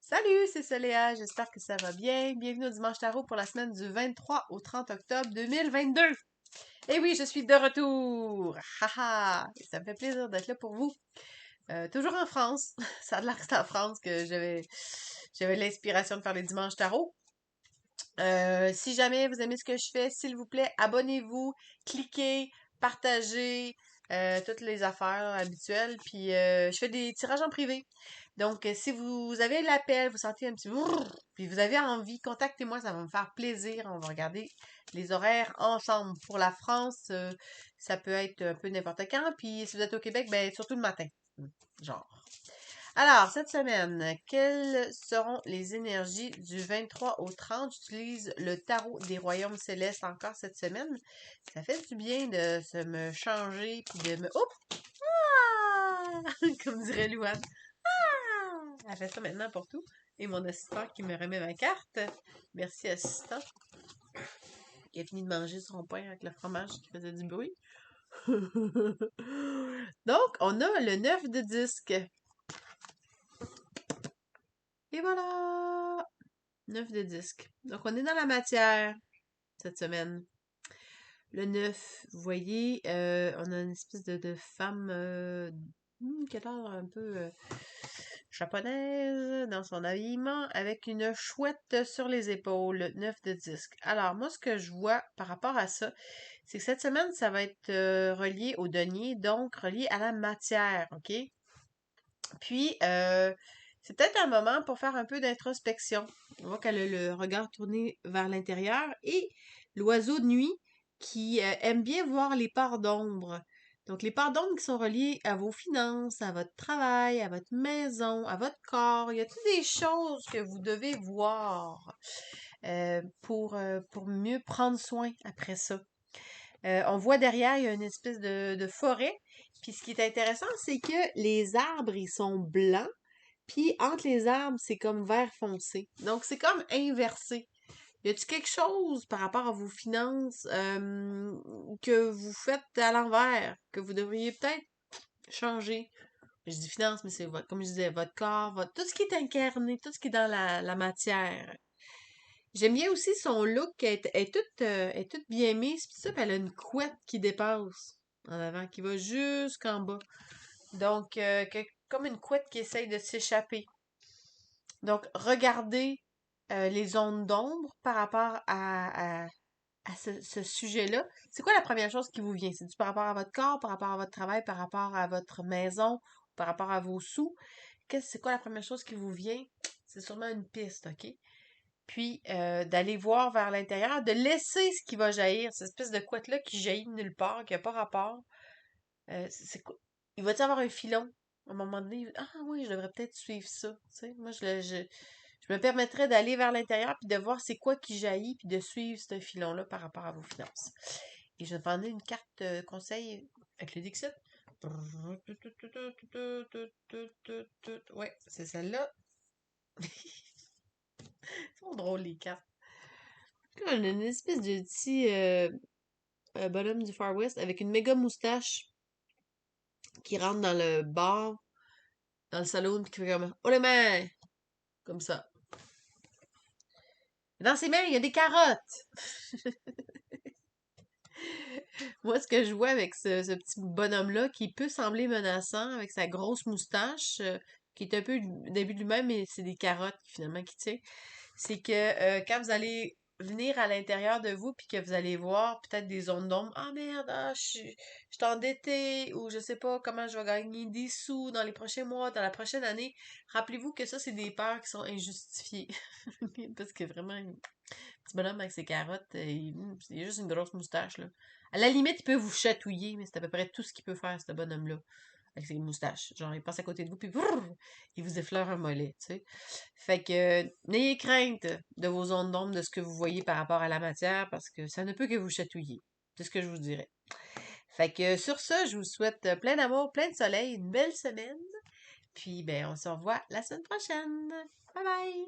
Salut, c'est Soléa, j'espère que ça va bien. Bienvenue au Dimanche Tarot pour la semaine du 23 au 30 octobre 2022. Et oui, je suis de retour! Haha! Et ça me fait plaisir d'être là pour vous. Toujours en France. Ça a l'air que c'est en France que j'avais l'inspiration de faire les Dimanches Tarot. Si jamais vous aimez ce que je fais, s'il vous plaît, abonnez-vous, cliquez, partagez, toutes les affaires là, habituelles. Puis je fais des tirages en privé. Donc, si vous avez l'appel, vous sentez un petit brrr, puis vous avez envie, contactez-moi, ça va me faire plaisir. On va regarder les horaires ensemble. Pour la France, ça peut être un peu n'importe quand. Puis si vous êtes au Québec, ben surtout le matin. Genre. Alors, cette semaine, quelles seront les énergies du 23 au 30? J'utilise le tarot des royaumes célestes encore cette semaine. Ça fait du bien de se me changer puis de me... Oups! Ah! Comme dirait Louane. Ah! Elle fait ça maintenant pour tout. Et mon assistant qui me remet ma carte. Merci, assistant. Il a fini de manger son pain avec le fromage qui faisait du bruit. Donc, on a le 9 de disque. Et voilà! 9 de disque. Donc, on est dans la matière cette semaine. Le 9, vous voyez, on a une espèce de femme qui a l'air un peu japonaise dans son habillement avec une chouette sur les épaules, 9 de disque. Alors, moi, ce que je vois par rapport à ça, c'est que cette semaine, ça va être relié au denier, donc relié à la matière, OK? Puis, c'est peut-être un moment pour faire un peu d'introspection. On voit qu'elle a le regard tourné vers l'intérieur et l'oiseau de nuit qui aime bien voir les parts d'ombre. Donc, les parts d'ombre qui sont reliées à vos finances, à votre travail, à votre maison, à votre corps. Il y a toutes des choses que vous devez voir pour mieux prendre soin après ça. On voit derrière, il y a une espèce de forêt. Puis ce qui est intéressant, c'est que les arbres, ils sont blancs. Puis entre les arbres, c'est comme vert foncé. Donc c'est comme inversé. Y a-t-il quelque chose par rapport à vos finances que vous faites à l'envers, que vous devriez peut-être changer? Je dis finance, mais c'est comme je disais, votre corps, tout ce qui est incarné, tout ce qui est dans la matière. J'aime bien aussi son look, elle est toute bien mise, pis ça, pis elle a une couette qui dépasse en avant, qui va jusqu'en bas. Donc, comme une couette qui essaye de s'échapper. Donc, regardez les zones d'ombre par rapport à ce sujet-là. C'est quoi la première chose qui vous vient? C'est-tu par rapport à votre corps, par rapport à votre travail, par rapport à votre maison, par rapport à vos sous? C'est quoi la première chose qui vous vient? C'est sûrement une piste, OK? Puis d'aller voir vers l'intérieur, de laisser ce qui va jaillir, cette espèce de couette-là qui jaillit de nulle part, qui n'a pas rapport. C'est quoi? Il va y avoir un filon? À un moment donné, ah oui, je devrais peut-être suivre ça. Tu sais, moi, je me permettrais d'aller vers l'intérieur puis de voir c'est quoi qui jaillit puis de suivre ce filon-là par rapport à vos finances. Et je vais demander une carte conseil avec le Dixit. Ouais, c'est celle-là. C'est trop drôle les cartes. Comme une espèce de petit bonhomme du Far West avec une méga moustache qui rentre dans le bar, dans le salon, puis qui fait comme Oh les mains! Comme ça. Dans ses mains, il y a des carottes! Moi, ce que je vois avec ce petit bonhomme-là, qui peut sembler menaçant, avec sa grosse moustache, qui est un peu le début de lui-même, mais c'est des carottes finalement qui tient, c'est que quand vous allez venir à l'intérieur de vous, puis que vous allez voir peut-être des zones d'ombre, ah merde, je suis endettée, ou je sais pas comment je vais gagner des sous dans les prochains mois, dans la prochaine année, rappelez-vous que ça, c'est des peurs qui sont injustifiées. Parce que vraiment, un petit bonhomme avec ses carottes, il a juste une grosse moustache, là. À la limite, il peut vous chatouiller, mais c'est à peu près tout ce qu'il peut faire, ce bonhomme-là, avec ses moustaches. Genre, il passe à côté de vous, puis brrr, il vous effleure un mollet, tu sais. Fait que, n'ayez crainte de vos zones d'ombre, de ce que vous voyez par rapport à la matière, parce que ça ne peut que vous chatouiller. C'est ce que je vous dirais. Fait que, sur ça, je vous souhaite plein d'amour, plein de soleil, une belle semaine. Puis, ben, on se revoit la semaine prochaine. Bye bye!